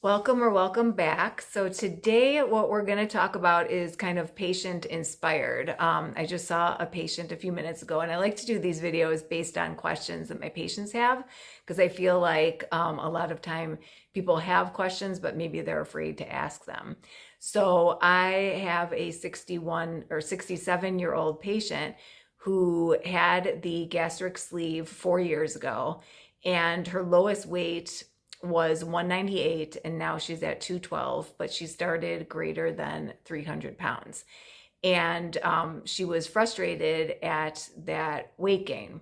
Welcome back. So today what we're going to talk about is kind of patient inspired. I just saw a patient a few minutes ago, and I like to do these videos based on questions that my patients have, because I feel like a lot of time people have questions, but maybe they're afraid to ask them. So I have a 61 or 67-year-old patient who had the gastric sleeve 4 years ago, and her lowest weight was 198, and now she's at 212, but she started greater than 300 pounds. And she was frustrated at that weight gain.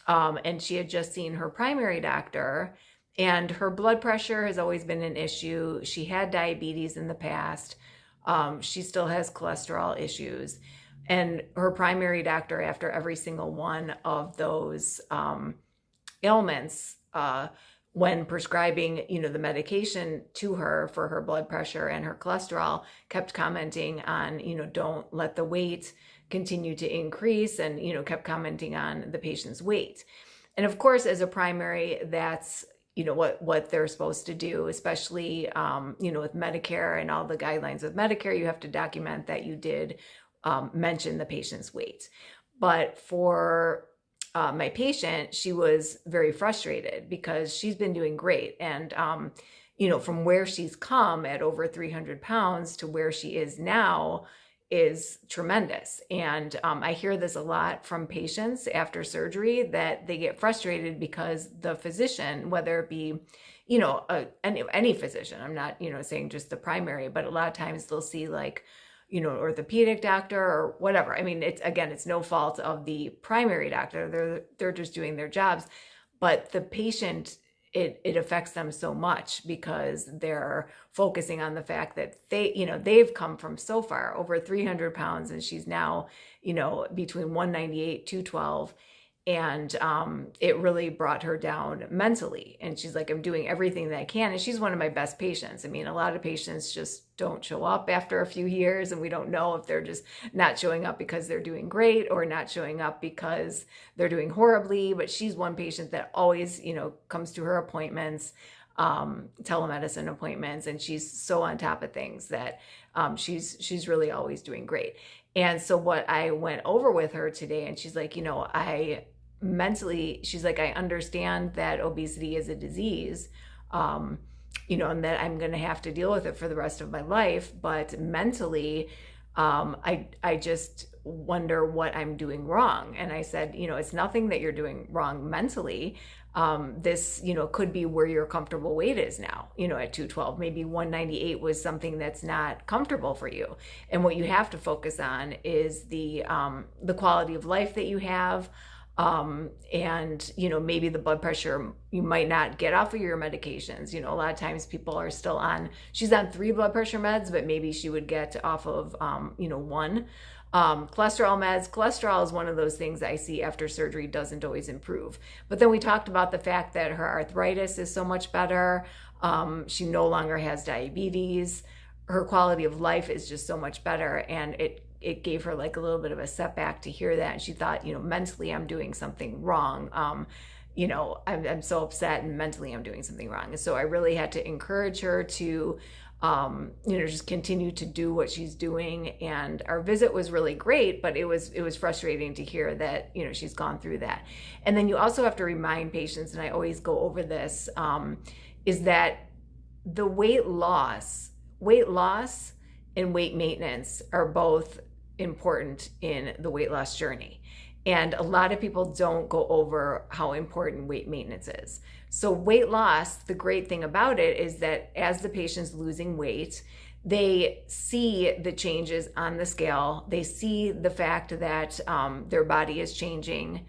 And she had just seen her primary doctor, and her blood pressure has always been an issue. She had diabetes in the past. She still has cholesterol issues. And her primary doctor, after every single one of those ailments, when prescribing, the medication to her for her blood pressure and her cholesterol, kept commenting on, don't let the weight continue to increase, and, kept commenting on the patient's weight. And of course, as a primary, that's, what they're supposed to do, especially, with Medicare and all the guidelines with Medicare, you have to document that you did mention the patient's weight. But for my patient, she was very frustrated because she's been doing great. And, from where she's come at over 300 pounds to where she is now is tremendous. And I hear this a lot from patients after surgery, that they get frustrated because the physician, whether it be, any physician, I'm not, saying just the primary, but a lot of times they'll see like, orthopedic doctor or whatever. I mean, it's no fault of the primary doctor. They're just doing their jobs, but the patient, it affects them so much because they're focusing on the fact that they've come from so far, over 300 pounds, and she's now, between 198, 212. And it really brought her down mentally. And she's like, I'm doing everything that I can. And she's one of my best patients. I mean, a lot of patients just don't show up after a few years, and we don't know if they're just not showing up because they're doing great or not showing up because they're doing horribly. But she's one patient that always, comes to her appointments, telemedicine appointments, and she's so on top of things that she's really always doing great. And so what I went over with her today, and she's like, she's like, I understand that obesity is a disease, and that I'm going to have to deal with it for the rest of my life. But mentally, I just wonder what I'm doing wrong. And I said, it's nothing that you're doing wrong mentally. This, could be where your comfortable weight is now, at 212. Maybe 198 was something that's not comfortable for you. And what you have to focus on is the quality of life that you have. And, maybe the blood pressure, you might not get off of your medications. A lot of times people are still she's on 3 blood pressure meds, but maybe she would get off of, 1. Cholesterol meds. Cholesterol is one of those things I see after surgery doesn't always improve. But then we talked about the fact that her arthritis is so much better. She no longer has diabetes. Her quality of life is just so much better. And it gave her like a little bit of a setback to hear that. And she thought, mentally I'm doing something wrong. I'm so upset, and mentally I'm doing something wrong. And so I really had to encourage her to, just continue to do what she's doing. And our visit was really great, but it was frustrating to hear that, she's gone through that. And then you also have to remind patients, and I always go over this, is that the weight loss and weight maintenance are both important in the weight loss journey. And a lot of people don't go over how important weight maintenance is. So weight loss, the great thing about it is that as the patient's losing weight, they see the changes on the scale. They see the fact that their body is changing,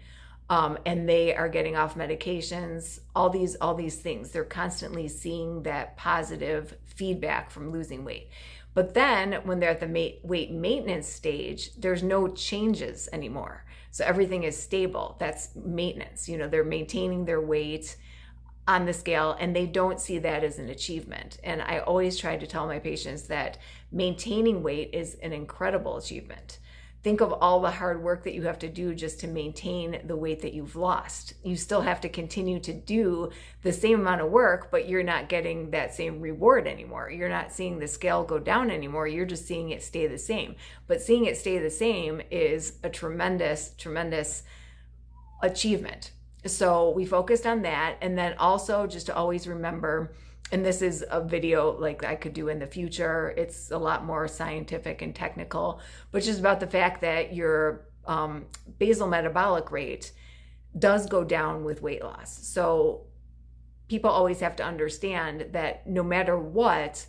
and they are getting off medications, all these things. They're constantly seeing that positive feedback from losing weight. But then when they're at the weight maintenance stage, there's no changes anymore. So everything is stable. That's maintenance. They're maintaining their weight on the scale, and they don't see that as an achievement. And I always try to tell my patients that maintaining weight is an incredible achievement. think of all the hard work that you have to do just to maintain the weight that you've lost. You still have to continue to do the same amount of work, but you're not getting that same reward anymore. You're not seeing the scale go down anymore. You're just seeing it stay the same. But seeing it stay the same is a tremendous, tremendous achievement. So we focused on that. And then also just to always remember, and this is a video like I could do in the future, it's a lot more scientific and technical, but just about the fact that your basal metabolic rate does go down with weight loss. So people always have to understand that no matter what,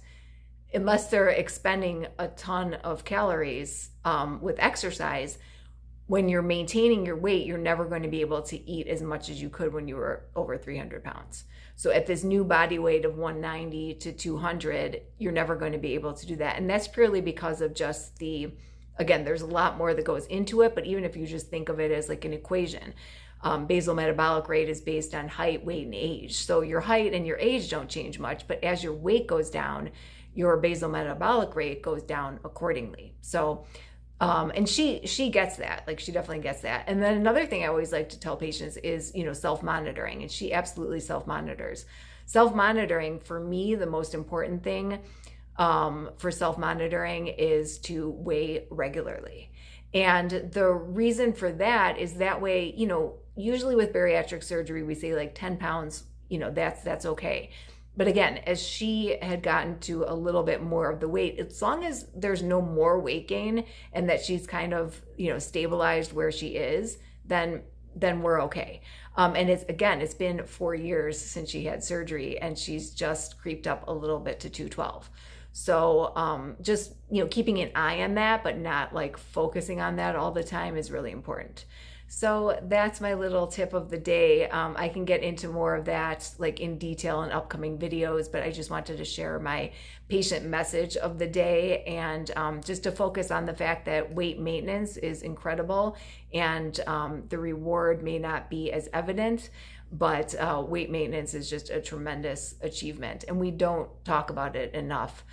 unless they're expending a ton of calories with exercise, when you're maintaining your weight, you're never going to be able to eat as much as you could when you were over 300 pounds. So at this new body weight of 190 to 200, you're never going to be able to do that. And that's purely because of just again, there's a lot more that goes into it, but even if you just think of it as like an equation, basal metabolic rate is based on height, weight, and age. So your height and your age don't change much, but as your weight goes down, your basal metabolic rate goes down accordingly. So and she gets that, like she definitely gets that. And then another thing I always like to tell patients is, self-monitoring, and she absolutely self-monitors. Self-monitoring, for me, the most important thing for self-monitoring is to weigh regularly. And the reason for that is that way, usually with bariatric surgery, we say like 10 pounds, that's okay. But again, as she had gotten to a little bit more of the weight, as long as there's no more weight gain and that she's kind of, stabilized where she is, then we're okay. And it's been 4 years since she had surgery, and she's just creeped up a little bit to 212. So just, keeping an eye on that, but not like focusing on that all the time is really important. So that's my little tip of the day. I can get into more of that like in detail in upcoming videos, but I just wanted to share my patient message of the day, and just to focus on the fact that weight maintenance is incredible, and the reward may not be as evident, but weight maintenance is just a tremendous achievement, and we don't talk about it enough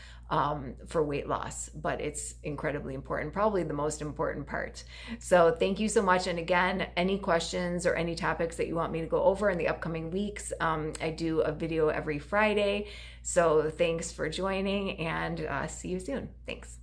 for weight loss, but it's incredibly important, probably the most important part. So thank you so much. And again, any questions or any topics that you want me to go over in the upcoming weeks, I do a video every Friday. So thanks for joining, and see you soon. Thanks.